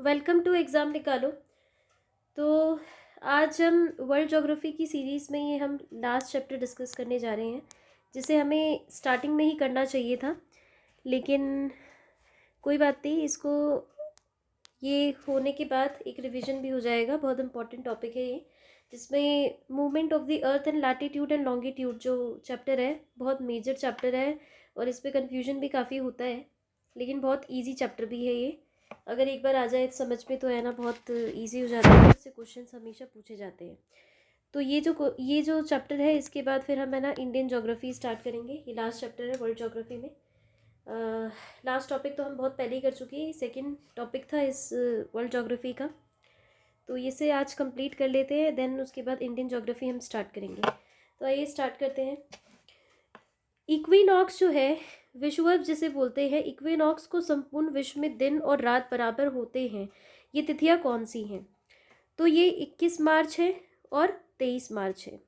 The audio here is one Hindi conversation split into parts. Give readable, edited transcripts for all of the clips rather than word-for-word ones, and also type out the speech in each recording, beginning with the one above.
वेलकम टू एग्ज़ाम निकालो। तो आज हम वर्ल्ड ज्योग्राफी की सीरीज़ में ये हम लास्ट चैप्टर डिस्कस करने जा रहे हैं, जिसे हमें स्टार्टिंग में ही करना चाहिए था, लेकिन कोई बात नहीं। इसको ये होने के बाद एक रिवीजन भी हो जाएगा। बहुत इंपॉर्टेंट टॉपिक है ये, जिसमें movement of the earth and latitude and longitude जो चैप्टर है, बहुत मेजर चैप्टर है और इस पर कन्फ्यूजन भी काफ़ी होता है, लेकिन बहुत ईजी चैप्टर भी है ये। अगर एक बार आ जाए समझ में तो है ना, बहुत इजी हो जाता है। इससे क्वेश्चन हमेशा पूछे जाते हैं। तो ये जो चैप्टर है, इसके बाद फिर हम है ना इंडियन ज्योग्राफी स्टार्ट करेंगे। ये लास्ट चैप्टर है वर्ल्ड ज्योग्राफी में। लास्ट टॉपिक तो हम बहुत पहले ही कर चुके हैं, सेकंड टॉपिक था इस वर्ल्ड ज्योग्राफी का। तो इसे आज कंप्लीट कर लेते हैं, देन उसके बाद इंडियन ज्योग्राफी हम स्टार्ट करेंगे। तो आइए स्टार्ट करते हैं। इक्विनॉक्स जो है, विषुवत जिसे बोलते हैं, इक्विनॉक्स को संपूर्ण विश्व में दिन और रात बराबर होते हैं। ये तिथियां कौन सी हैं? तो ये 21 मार्च है और 23 मार्च है।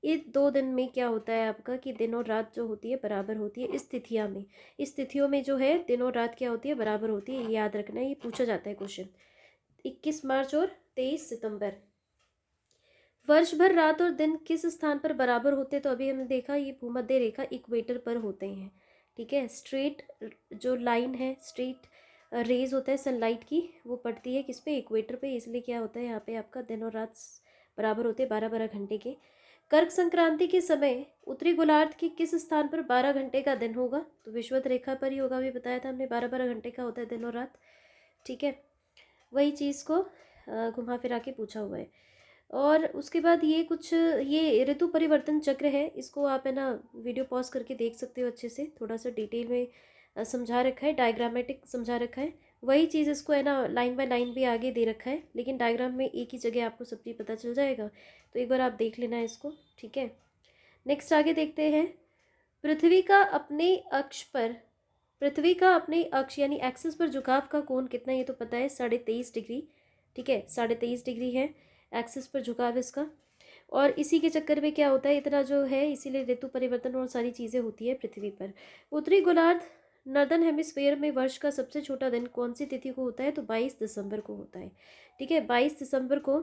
ये 2 दिन में क्या होता है आपका कि दिन और रात जो होती है बराबर होती है इस तिथियों में। इस तिथियों में जो है दिन और रात क्या होती है, बराबर होती है। ये याद रखना है, ये पूछा जाता है क्वेश्चन। 21 मार्च और 23 सितंबर। वर्ष भर रात और दिन किस स्थान पर बराबर होते हैं? तो अभी हमने देखा ये भूमध्य रेखा इक्वेटर पर होते हैं। ठीक है, स्ट्रेट जो लाइन है, स्ट्रेट रेज होता है सनलाइट की, वो पड़ती है किस पे? इक्वेटर पे। इसलिए क्या होता है यहाँ पे आपका दिन और रात बराबर होते हैं 12-12 घंटे के। कर्क संक्रांति के समय उत्तरी गोलार्ध के किस स्थान पर 12 घंटे का दिन होगा? तो विषुवत रेखा पर ही होगा। अभी बताया था हमने 12-12 घंटे का होता है दिन और रात। ठीक है, वही चीज़ को घुमा फिरा के पूछा हुआ है। और उसके बाद ये कुछ ये ऋतु परिवर्तन चक्र है, इसको आप है ना वीडियो पॉज करके देख सकते हो अच्छे से। थोड़ा सा डिटेल में समझा रखा है, डायग्रामेटिक समझा रखा है। वही चीज़ इसको है ना लाइन बाय लाइन भी आगे दे रखा है, लेकिन डायग्राम में एक ही जगह आपको सब चीज़ पता चल जाएगा। तो एक बार आप देख लेना है इसको। ठीक है, नेक्स्ट आगे देखते हैं। पृथ्वी का अपने अक्ष पर पृथ्वी का अपने अक्ष यानी एक्सिस पर झुकाव का कोण कितना है? ये तो पता है, 23.5 डिग्री। ठीक है, 23.5 डिग्री है एक्सिस पर झुकाव इसका। और इसी के चक्कर में क्या होता है, इतना जो है, इसीलिए ऋतु परिवर्तन और सारी चीज़ें होती है पृथ्वी पर। उत्तरी गोलार्ध नॉर्दर्न हेमिस्फेयर में वर्ष का सबसे छोटा दिन कौन सी तिथि को होता है? तो 22 दिसंबर को होता है। ठीक है, 22 दिसंबर को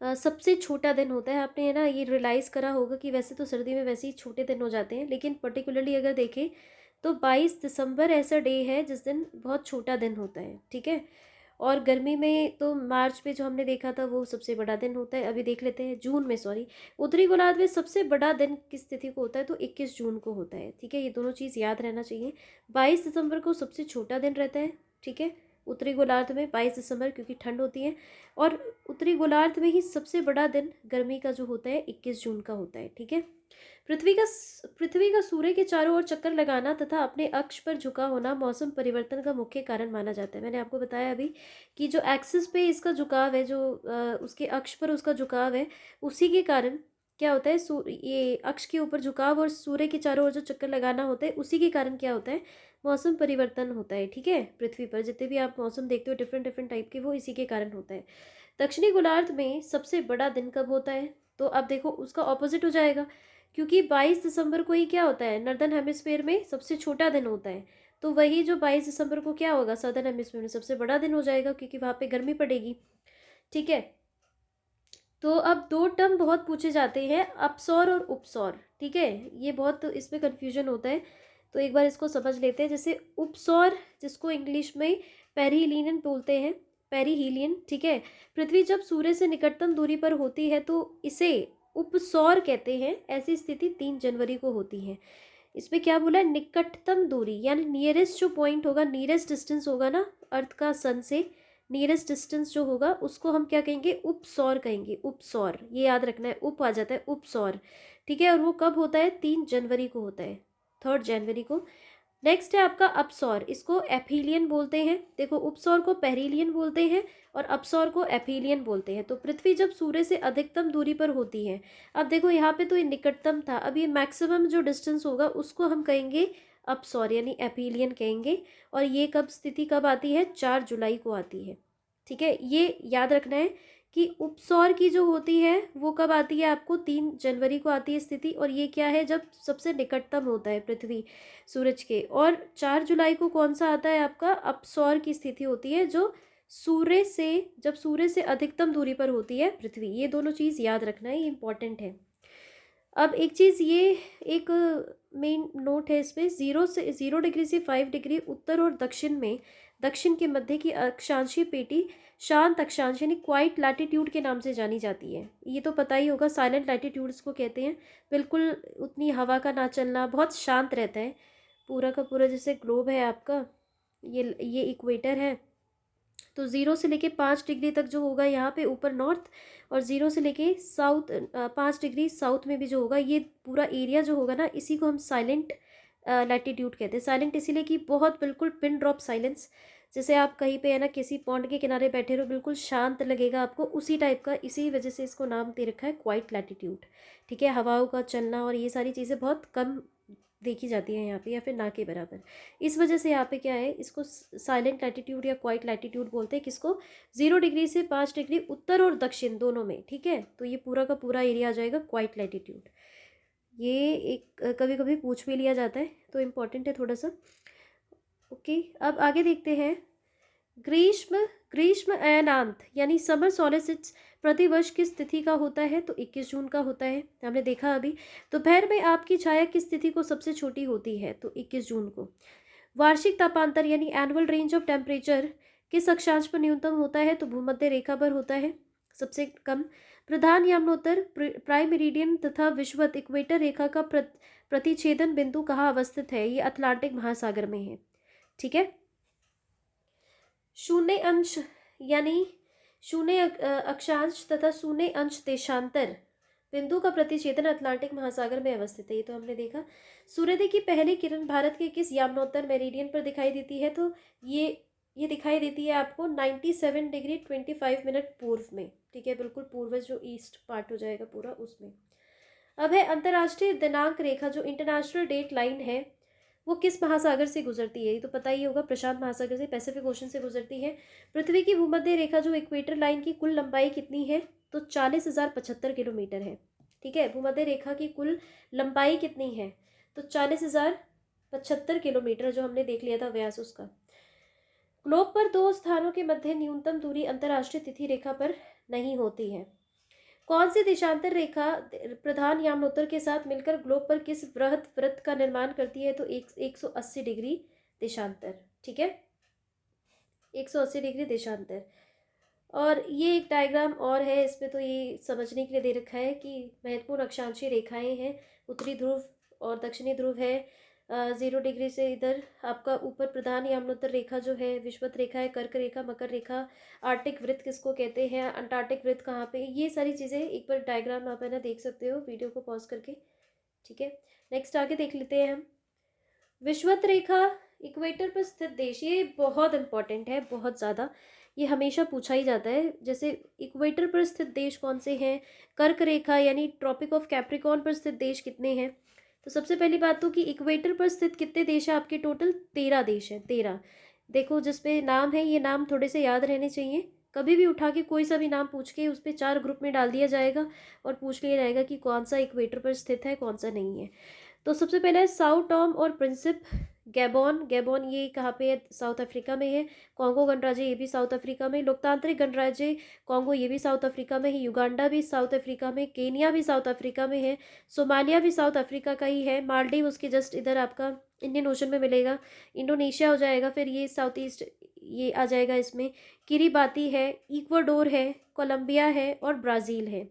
सबसे छोटा दिन होता है। आपने है ना ये रियलाइज़ करा होगा कि वैसे तो सर्दी में वैसे ही छोटे दिन हो जाते हैं, लेकिन पर्टिकुलरली अगर देखें तो 22 दिसंबर ऐसा डे है जिस दिन बहुत छोटा दिन होता है। ठीक है, और गर्मी में तो मार्च में जो हमने देखा था वो सबसे बड़ा दिन होता है। अभी देख लेते हैं, जून में, सॉरी, उत्तरी गोलार्ध में सबसे बड़ा दिन किस तिथि को होता है? तो 21 जून को होता है। ठीक है, ये दोनों चीज़ याद रहना चाहिए। 22 दिसंबर को सबसे छोटा दिन रहता है। ठीक है, उत्तरी गोलार्ध में 22 दिसंबर, क्योंकि ठंड होती है। और उत्तरी गोलार्ध में ही सबसे बड़ा दिन गर्मी का जो होता है 21 जून का होता है। ठीक है, पृथ्वी का सूर्य के चारों ओर चक्कर लगाना तथा अपने अक्ष पर झुका होना मौसम परिवर्तन का मुख्य कारण माना जाता है। मैंने आपको बताया अभी कि जो एक्सिस पे इसका झुकाव है, जो उसके अक्ष पर उसका झुकाव है, उसी के कारण क्या होता है, ये अक्ष के ऊपर झुकाव और सूर्य के चारों ओर जो चक्कर लगाना होता है, उसी के कारण क्या होता है, मौसम परिवर्तन होता है। ठीक है, पृथ्वी पर जितने भी आप मौसम देखते हो डिफरेंट डिफरेंट टाइप के, वो इसी के कारण होता है। दक्षिणी गोलार्ध में सबसे बड़ा दिन कब होता है? तो अब देखो उसका ऑपोजिट हो जाएगा, क्योंकि 22 दिसंबर को ही क्या होता है, नॉर्दर्न हेमिस्फेयर में सबसे छोटा दिन होता है। तो वही जो 22 दिसंबर को क्या होगा, सदर्न हेमिस्फेयर में सबसे बड़ा दिन हो जाएगा, क्योंकि वहाँ पे गर्मी पड़ेगी। ठीक है, तो अब दो टर्म बहुत पूछे जाते हैं, अपसौर और उपसौर। ठीक है, ये बहुत इसमें कन्फ्यूजन होता है, तो एक बार इसको समझ लेते हैं। जैसे उपसौर, जिसको इंग्लिश में पेरिहीलियन बोलते हैं, पेरिहीलियन। ठीक है, पृथ्वी जब सूर्य से निकटतम दूरी पर होती है तो इसे उपसौर कहते हैं। ऐसी स्थिति 3 जनवरी को होती है। इसमें क्या बोला है, निकटतम दूरी, यानी नियरेस्ट जो पॉइंट होगा, नियरेस्ट डिस्टेंस होगा ना अर्थ का सन से, नियरेस्ट डिस्टेंस जो होगा उसको हम क्या कहेंगे, उपसौर कहेंगे। उपसौर, ये याद रखना है, उप आ जाता है, उपसौर। ठीक है, और वो कब होता है, 3 जनवरी को होता है, 3 जनवरी को। नेक्स्ट है आपका अपसौर, इसको एफीलियन बोलते हैं। देखो, उपसौर को पेरिलियन बोलते हैं और अपसौर को एफीलियन बोलते हैं। तो पृथ्वी जब सूर्य से अधिकतम दूरी पर होती है, अब देखो यहाँ पे तो ये निकटतम था, अब ये मैक्सिमम जो डिस्टेंस होगा उसको हम कहेंगे अपसौर यानी एफीलियन कहेंगे। और ये कब स्थिति कब आती है, 4 जुलाई को आती है। ठीक है, ये याद रखना है कि उपसौर की जो होती है वो कब आती है आपको, 3 जनवरी को आती है स्थिति, और ये क्या है, जब सबसे निकटतम होता है पृथ्वी सूरज के। और 4 जुलाई को कौन सा आता है आपका, अपसौर की स्थिति होती है, जो सूर्य से, जब सूर्य से अधिकतम दूरी पर होती है पृथ्वी। ये दोनों चीज़ याद रखना है, ये इंपॉर्टेंट है। अब एक चीज़ ये, एक मेन नोट है इसमें, 0 डिग्री से 5 डिग्री उत्तर और दक्षिण में, दक्षिण के मध्य की अक्षांशीय पेटी शांत अक्षांश यानी क्वाइट लैटिट्यूड के नाम से जानी जाती है। ये तो पता ही होगा, साइलेंट लैटिट्यूड्स को कहते हैं। बिल्कुल उतनी हवा का ना चलना, बहुत शांत रहता है पूरा का पूरा। जैसे ग्लोब है आपका, ये इक्वेटर है, तो 0 से लेके 5 डिग्री तक जो होगा यहाँ पे ऊपर नॉर्थ, और 0 से लेके 5 डिग्री साउथ में भी जो होगा, ये पूरा एरिया जो होगा ना, इसी को हम साइलेंट लैटिट्यूड कहते हैं। साइलेंट इसीलिए कि बहुत बिल्कुल पिन ड्रॉप साइलेंस, जैसे आप कहीं पे है ना किसी पॉन्ड के किनारे बैठे रहो, बिल्कुल शांत लगेगा आपको, उसी टाइप का। इसी वजह से इसको नाम दे रखा है क्वाइट लैटिट्यूड। ठीक है, हवाओं का चलना और ये सारी चीज़ें बहुत कम देखी जाती है यहाँ पे, या फिर ना के बराबर। इस वजह से यहाँ पे क्या है, इसको साइलेंट लैटिट्यूड या क्वाइट लैटिट्यूड बोलते हैं। किसको, 0 डिग्री से 5 डिग्री उत्तर और दक्षिण दोनों में। ठीक है, तो ये पूरा का पूरा एरिया आ जाएगा क्वाइट लैटिट्यूड। ये एक कभी कभी पूछ भी लिया जाता है, तो इम्पॉर्टेंट है थोड़ा सा। ओके, अब आगे देखते हैं। ग्रीष्म ग्रीष्म अयनांत यानी समर सोलिस्टिस प्रतिवर्ष किस तिथि का होता है, तो 21 जून का होता है, हमने देखा अभी। दोपहर में आपकी छाया किस तिथि को सबसे छोटी होती है, तो 21 जून को। वार्षिक तापांतर यानी एनुअल रेंज ऑफ टेम्परेचर किस अक्षांश पर न्यूनतम होता है, तो भूमध्य रेखा पर होता है सबसे कम। प्रधान यमनोत्तर प्राइम मेरिडियन तथा विषुवत इक्वेटर रेखा का प्रतिच्छेदन बिंदु कहाँ अवस्थित है, ये अटलांटिक महासागर में है। ठीक है, शून्य अंश यानी शून्य अक्षांश तथा शून्य अंश देशांतर बिंदु का प्रतिच्छेदन अटलांटिक महासागर में अवस्थित है, ये तो हमने देखा। सूर्योदय की पहली किरण भारत के किस यामनोत्तर मेरिडियन पर दिखाई देती है, तो ये दिखाई देती है आपको 97 डिग्री 25 मिनट पूर्व में। ठीक है, बिल्कुल पूर्व, जो ईस्ट पार्ट हो जाएगा पूरा उसमें। अब है अंतर्राष्ट्रीय दिनांक रेखा, जो इंटरनेशनल डेट लाइन है, वो किस महासागर से गुजरती है, ये तो पता ही होगा, प्रशांत महासागर से, पैसिफिक ओशन से गुजरती है। पृथ्वी की भूमध्य रेखा जो इक्वेटर लाइन की कुल लंबाई कितनी है, तो 40,075 किलोमीटर है। ठीक है, भूमध्य रेखा की कुल लंबाई कितनी है, तो 40,075 किलोमीटर, जो हमने देख लिया था व्यास उसका। ग्लोब पर दो स्थानों के मध्य न्यूनतम दूरी अंतर्राष्ट्रीय तिथि रेखा पर नहीं होती है। कौन सी देशांतर रेखा प्रधान यामनोत्तर के साथ मिलकर ग्लोब पर किस बृहद वृत्त का निर्माण करती है, तो 180 डिग्री देशांतर। ठीक है, 180 डिग्री देशांतर। और ये एक डायग्राम और है इसमें, तो ये समझने के लिए दे रखा है कि महत्वपूर्ण अक्षांशीय रेखाएं हैं, उत्तरी ध्रुव और दक्षिणी ध्रुव है। 0 डिग्री से इधर आपका ऊपर प्रधान यमुनोत्तर रेखा जो है, विषुवत रेखा है, कर्क रेखा, मकर रेखा, आर्टिक वृत्त किसको कहते हैं, अंटार्कटिक वृत्त कहाँ पे, ये सारी चीज़ें एक बार डायग्राम आप है ना देख सकते हो वीडियो को पॉज करके। ठीक है, नेक्स्ट आगे देख लेते हैं हम। विषुवत रेखा इक्वेटर पर स्थित देश, ये बहुत इंपॉर्टेंट है, बहुत ज़्यादा, ये हमेशा पूछा ही जाता है। जैसे इक्वेटर पर स्थित देश कौन से हैं, कर्क रेखा यानी ट्रॉपिक ऑफ कैप्रिकॉर्न पर स्थित देश कितने हैं, तो सबसे पहली बात तो कि इक्वेटर पर स्थित कितने देश हैं आपके, टोटल 13 देश हैं, 13। देखो जिस पे नाम है, ये नाम थोड़े से याद रहने चाहिए। कभी भी उठा के कोई सा भी नाम पूछ के उस पर 4 ग्रुप में डाल दिया जाएगा और पूछ लिया जाएगा कि कौन सा इक्वेटर पर स्थित है, कौन सा नहीं है। तो सबसे पहले है साउ टॉम और प्रिंसिप, गैबॉन। गैबॉन ये कहाँ पे है, साउथ अफ्रीका में है। कॉन्गो गणराज्य, ये भी साउथ अफ्रीका में। लोकतांत्रिक गणराज्य कॉन्गो, ये भी साउथ अफ्रीका में है। युगांडा भी साउथ अफ्रीका में। केनिया भी साउथ अफ्रीका में है। सोमालिया भी साउथ अफ्रीका का ही है। मालदीव उसके जस्ट इधर आपका इंडियन ओशन में मिलेगा। इंडोनेशिया हो जाएगा, फिर ये साउथ ईस्ट ये आ जाएगा इसमें। किरीबाती है, इक्वाडोर है, कोलंबिया है और ब्राज़ील है।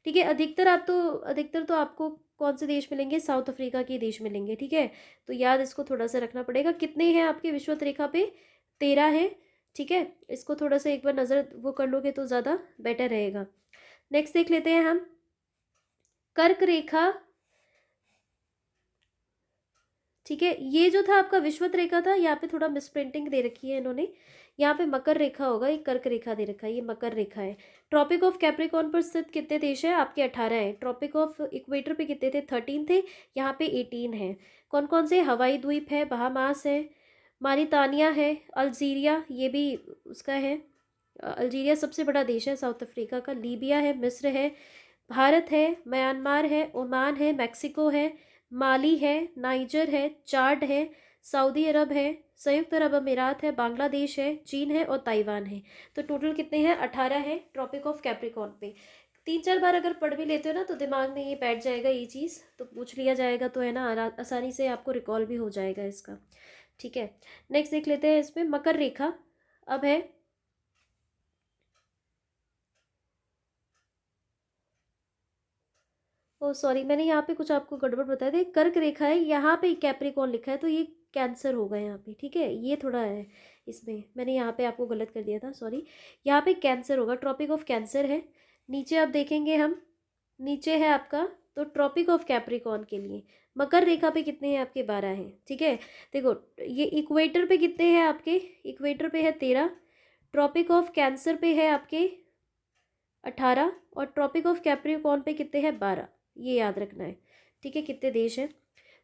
ठीक है, अधिकतर तो आपको कौन से देश मिलेंगे, साउथ अफ्रीका के देश मिलेंगे। ठीक है, तो याद इसको थोड़ा सा रखना पड़ेगा। कितने हैं आपके विषुवत रेखा पे, 13 है। ठीक है, इसको थोड़ा सा एक बार नज़र वो कर लोगे तो ज़्यादा बेटर रहेगा। नेक्स्ट देख लेते हैं हम, कर्क रेखा। ठीक है, ये जो था आपका विषुवत रेखा था, यहाँ पे थोड़ा मिसप्रिंटिंग दे रखी है इन्होंने, यहाँ पे मकर रेखा होगा, ये कर्क रेखा दे रखा है, ये मकर रेखा है। ट्रॉपिक ऑफ कैप्रिकॉर्न पर स्थित कितने देश हैं आपके, 18 हैं। ट्रॉपिक ऑफ इक्वेटर पे कितने थे, 13 थे, यहाँ पे 18 हैं। कौन कौन से, हवाई द्वीप है, बहामास है, मारितानिया है, अल्जीरिया ये भी उसका है, अल्जीरिया सबसे बड़ा देश है साउथ अफ्रीका का, लीबिया है, मिस्र है, भारत है, म्यांमार है, ओमान है, मैक्सिको है, माली है, नाइजर है, चाड है, सऊदी अरब है, संयुक्त अरब अमीरात है, बांग्लादेश है, चीन है और ताइवान है। तो टोटल कितने हैं? 18 है ट्रॉपिक ऑफ कैप्रिकॉर्न पे। 3-4 बार अगर पढ़ भी लेते हो ना तो दिमाग में ये बैठ जाएगा, ये चीज़ तो पूछ लिया जाएगा तो है ना, आसानी से आपको रिकॉल भी हो जाएगा इसका। ठीक है, नेक्स्ट देख लेते हैं इसमें मकर रेखा। अब है ओ सॉरी, मैंने यहाँ पे कुछ आपको गड़बड़ बताया था, कर्क रेखा है, यहाँ पे कैप्रिकॉर्न लिखा है तो ये कैंसर होगा यहाँ पे। ठीक है, ये थोड़ा है इसमें, मैंने यहाँ पे आपको गलत कर दिया था, सॉरी। यहाँ पे कैंसर होगा, ट्रॉपिक ऑफ कैंसर है। नीचे आप देखेंगे हम, नीचे है आपका तो ट्रॉपिक ऑफ कैप्रिकॉर्न के लिए मकर रेखा पे कितने हैं आपके? 12 हैं। ठीक है, देखो ये इक्वेटर पे कितने हैं आपके? इक्वेटर पे है 13, ट्रॉपिक ऑफ कैंसर पे है आपके 18 और ट्रॉपिक ऑफ कैप्रिकॉर्न पे कितने हैं? 12। ये याद रखना है। ठीक है, कितने देश हैं?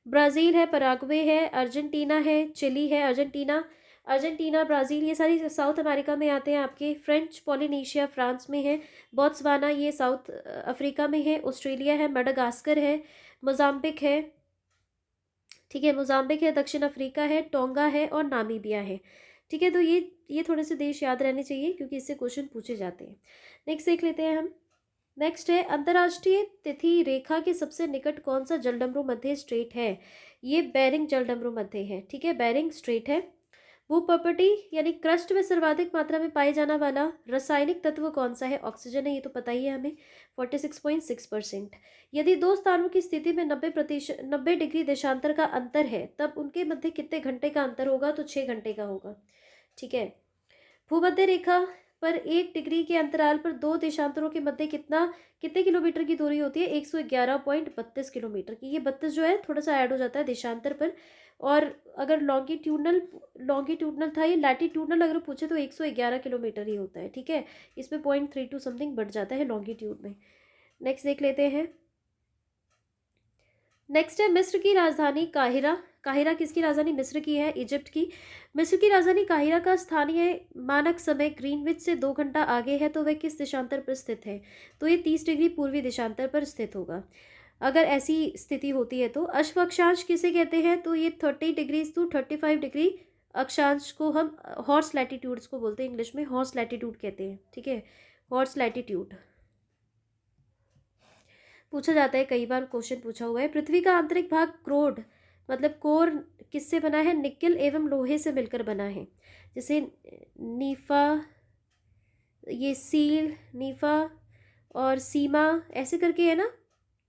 ब्राज़ील है, पराग्वे है, अर्जेंटीना है, चिली है, अर्जेंटीना ब्राज़ील ये सारी साउथ अमेरिका में आते हैं आपके। फ्रेंच पॉलिनेशिया फ्रांस में है, बोत्सवाना ये साउथ अफ्रीका में है, ऑस्ट्रेलिया है, मडागास्कर है, मोजाम्बिक है। ठीक है, मोजाम्बिक है, दक्षिण अफ्रीका है, टोंगा है और नामीबिया है। ठीक है, तो ये थोड़े से देश याद रहने चाहिए क्योंकि इससे क्वेश्चन पूछे जाते हैं। नेक्स्ट देख लेते हैं हम। नेक्स्ट है अंतर्राष्ट्रीय तिथि रेखा के सबसे निकट कौन सा जलडमरू मध्य स्ट्रेट है? ये बेरिंग जलडमरू मध्य है। ठीक है, बेरिंग स्ट्रेट है। भूप्रपटी यानी क्रस्ट में सर्वाधिक मात्रा में पाए जाना वाला रासायनिक तत्व कौन सा है? ऑक्सीजन है, ये तो पता ही है हमें, 46.6%। यदि दो स्थानों की स्थिति में 90 डिग्री देशांतर का अंतर है तब उनके मध्य कितने घंटे का अंतर होगा? तो 6 घंटे का होगा। ठीक है, भूमध्य रेखा पर 1 डिग्री के अंतराल पर दो देशांतरों के मध्य कितने किलोमीटर की दूरी होती है? 111.32 किलोमीटर की। ये 32 जो है थोड़ा सा ऐड हो जाता है देशांतर पर, और अगर लॉन्गिट्यूडनल था, ये लैटिट्यूडनल अगर पूछे तो 111 किलोमीटर ही होता है। ठीक है, इसमें 0.32 समथिंग बढ़ जाता है लॉन्गिट्यूड में। नेक्स्ट देख लेते हैं। नेक्स्ट है मिस्र की राजधानी काहिरा। काहिरा किसकी राजधानी? मिस्र की है, इजिप्ट की। मिस्र की राजधानी काहिरा का स्थानीय मानक समय ग्रीनविच से 2 घंटा आगे है तो वह किस देशांतर पर स्थित है? तो ये 30 डिग्री पूर्वी देशांतर पर स्थित होगा अगर ऐसी स्थिति होती है तो। अश्व अक्षांश किसे कहते हैं? तो ये 30 डिग्री टू 35 डिग्री अक्षांश को हम हॉर्स लैटिट्यूड्स को बोलते हैं, इंग्लिश में हॉर्स लैटिट्यूड कहते हैं। ठीक है, हॉर्स लैटिट्यूड पूछा जाता है, कई बार क्वेश्चन पूछा हुआ है। पृथ्वी का आंतरिक भाग क्रोड मतलब कोर किससे बना है? निकेल एवं लोहे से मिलकर बना है। जैसे नीफा, ये सील, नीफा और सीमा ऐसे करके है ना,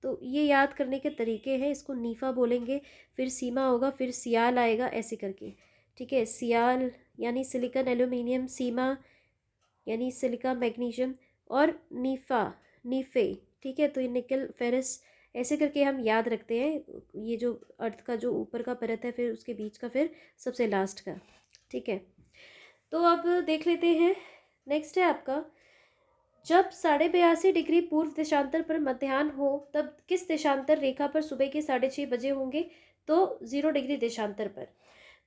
तो ये याद करने के तरीके हैं। इसको नीफा बोलेंगे, फिर सीमा होगा, फिर सियाल आएगा, ऐसे करके। ठीक है, सियाल यानी सिलिकॉन एल्यूमिनियम, सीमा यानी सिलिका मैग्नीशियम, और नीफा नीफे। ठीक है, तो ये निकल फेरस ऐसे करके हम याद रखते हैं। ये जो अर्थ का जो ऊपर का परत है, फिर उसके बीच का, फिर सबसे लास्ट का। ठीक है, तो अब देख लेते हैं। नेक्स्ट है आपका, जब 82.5 डिग्री पूर्व देशांतर पर मध्याह्न हो तब किस देशांतर रेखा पर सुबह के 6:30 बजे होंगे? तो 0 डिग्री देशांतर पर।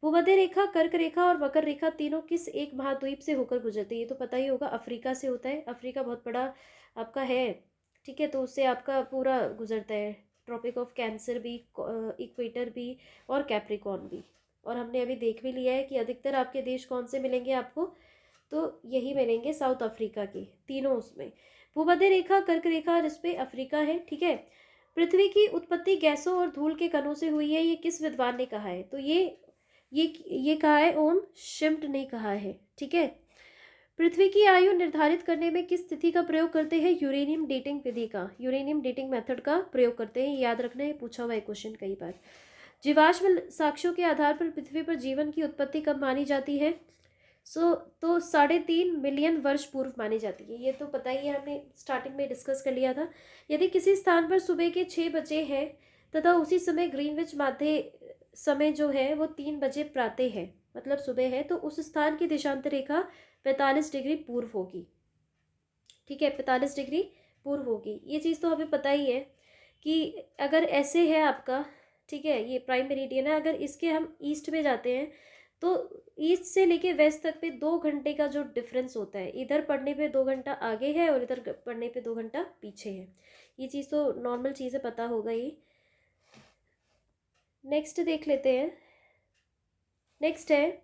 भूमध्य रेखा, कर्क रेखा और मकर रेखा तीनों किस एक महाद्वीप से होकर गुजरती है? ये तो पता ही होगा, अफ्रीका से होता है। अफ्रीका बहुत बड़ा आपका है। ठीक है, तो उससे आपका पूरा गुजरता है, ट्रॉपिक ऑफ कैंसर भी, इक्वेटर भी और कैप्रिकॉर्न भी। और हमने अभी देख भी लिया है कि अधिकतर आपके देश कौन से मिलेंगे आपको? तो यही मिलेंगे, साउथ अफ्रीका के तीनों उसमें। भूमध्य रेखा, कर्क रेखा और इस पे अफ्रीका है। ठीक है, पृथ्वी की उत्पत्ति गैसों और धूल के कणों से हुई है, ये किस विद्वान ने कहा है? तो ये कहा है ओम शिम्ट ने कहा है। ठीक है, पृथ्वी की आयु निर्धारित करने में किस तिथि का प्रयोग करते हैं? यूरेनियम डेटिंग विधि का, यूरेनियम डेटिंग मेथड का प्रयोग करते हैं। याद रखना है, पूछा हुआ है क्वेश्चन कई बार। जीवाश्म साक्ष्यों के आधार पर पृथ्वी पर जीवन की उत्पत्ति कब मानी जाती है? तो 3.5 मिलियन वर्ष पूर्व मानी जाती है। ये तो पता ही है, हमने स्टार्टिंग में डिस्कस कर लिया था। यदि किसी स्थान पर सुबह के 6 बजे है तथा उसी समय ग्रीनविच माध्य समय जो है वो 3 बजे प्रातः है, मतलब सुबह है, तो उस स्थान की देशांतर रेखा 45 डिग्री पूर्व होगी। ठीक है, 45 डिग्री पूर्व होगी। ये चीज़ तो हमें पता ही है कि अगर ऐसे है आपका, ठीक है, ये प्राइम मेरिडियन है, अगर इसके हम ईस्ट में जाते हैं तो ईस्ट से लेके वेस्ट तक पे 2 घंटे का जो डिफरेंस होता है, इधर पढ़ने पे 2 घंटा आगे है और इधर पढ़ने पे 2 घंटा पीछे है। ये चीज़ तो नॉर्मल चीज़ है, पता होगा ये। नेक्स्ट देख लेते हैं। नेक्स्ट है,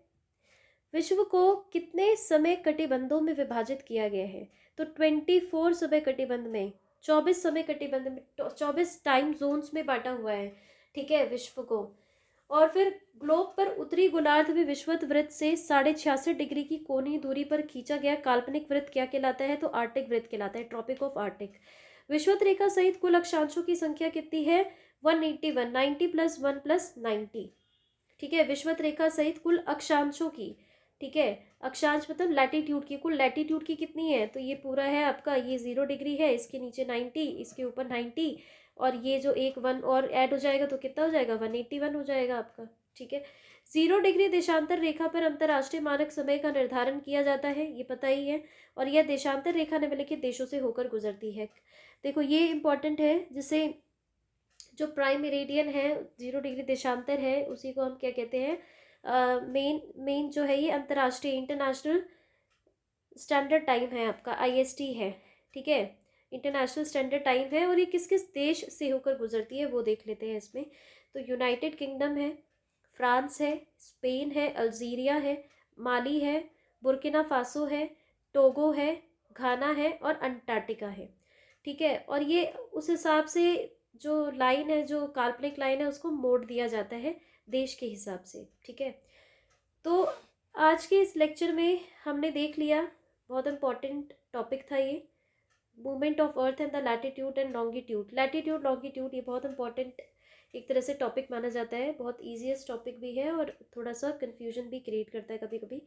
विश्व को कितने समय कटिबंधों में विभाजित किया गया है? तो 24 समय कटिबंध में, 24 समय कटिबंध में, 24 टाइम जोन्स में बांटा हुआ है, ठीक है, विश्व को। और फिर ग्लोब पर उत्तरी गोलार्ध में विषुवत वृत्त से 66.5 डिग्री की कोणीय दूरी पर खींचा गया काल्पनिक वृत्त क्या कहलाता है? तो आर्टिक वृत्त कहलाता है, ट्रॉपिक ऑफ आर्टिक। विषुवत रेखा सहित कुल अक्षांशों की संख्या कितनी है? 181, 90 + 1 + 90, ठीक है, विषुवत रेखा सहित कुल अक्षांशों की, ठीक है, अक्षांश मतलब लैटिट्यूड की, कुल लैटिट्यूड की कितनी है? तो ये पूरा है आपका, ये 0 डिग्री है, इसके नीचे 90, इसके ऊपर 90, और ये जो एक 1 और ऐड हो जाएगा तो कितना हो जाएगा? 181 हो जाएगा आपका, ठीक है। 0 डिग्री देशांतर रेखा पर अंतर्राष्ट्रीय मानक समय का निर्धारण किया जाता है, ये पता ही है, और यह देशांतर रेखा निम्नलिखित देशों से होकर गुजरती है। देखो ये इंपॉर्टेंट है, जिसे जो प्राइम मेरिडियन है, 0 डिग्री देशांतर है, उसी को हम क्या कहते हैं? मेन जो है ये अंतर्राष्ट्रीय इंटरनेशनल स्टैंडर्ड टाइम है आपका, IST है, ठीक है, इंटरनेशनल स्टैंडर्ड टाइम है। और ये किस किस देश से होकर गुजरती है वो देख लेते हैं इसमें। तो यूनाइटेड किंगडम है, फ्रांस है, स्पेन है, अल्जीरिया है, माली है, बुर्किना फासो है, टोगो है, घाना है और अंटार्कटिका है, ठीक है। और ये उस हिसाब से जो लाइन है, जो काल्पनिक लाइन है, उसको मोड़ दिया जाता है देश के हिसाब से, ठीक है। तो आज के इस लेक्चर में हमने देख लिया, बहुत इंपॉर्टेंट टॉपिक था ये, movement of earth and the latitude and longitude. Latitude longitude ये बहुत इंपॉर्टेंट एक तरह से टॉपिक माना जाता है, बहुत ईजीएस्ट टॉपिक भी है और थोड़ा सा कन्फ्यूजन भी क्रिएट करता है कभी कभी।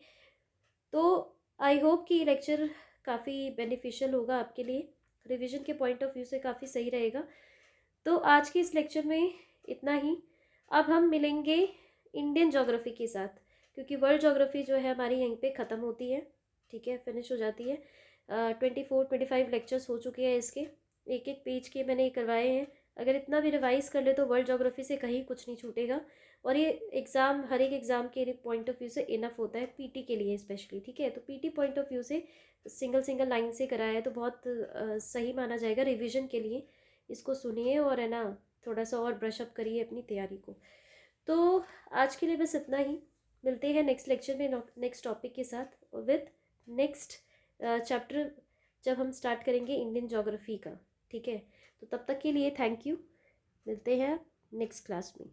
तो आई होप कि ये लेक्चर काफ़ी बेनिफिशियल होगा आपके लिए, रिवीजन के पॉइंट ऑफ व्यू से काफ़ी सही रहेगा। तो आज के इस लेक्चर में इतना ही। अब हम मिलेंगे इंडियन ज्योग्राफी के साथ, क्योंकि वर्ल्ड ज्योग्राफी जो है हमारी यहीं पे ख़त्म होती है, ठीक है, फिनिश हो जाती है। 24-25 लेक्चर्स हो चुके हैं इसके, एक एक पेज के मैंने करवाए हैं। अगर इतना भी रिवाइज कर ले तो वर्ल्ड ज्योग्राफी से कहीं कुछ नहीं छूटेगा, और ये एग्ज़ाम, हर एक एग्ज़ाम के पॉइंट ऑफ व्यू से इनफ होता है, पीटी के लिए स्पेशली, ठीक है। तो पीटी पॉइंट ऑफ व्यू से सिंगल सिंगल लाइन से कराया है तो बहुत सही माना जाएगा रिविजन के लिए। इसको सुनिए और है ना, थोड़ा सा और ब्रशअप करिए अपनी तैयारी को। तो आज के लिए बस इतना ही, मिलते हैं नेक्स्ट लेक्चर में नेक्स्ट टॉपिक के साथ विद नेक्स्ट चैप्टर, जब हम स्टार्ट करेंगे इंडियन ज्योग्राफी का, ठीक है। तो तब तक के लिए थैंक यू, मिलते हैं नेक्स्ट क्लास में।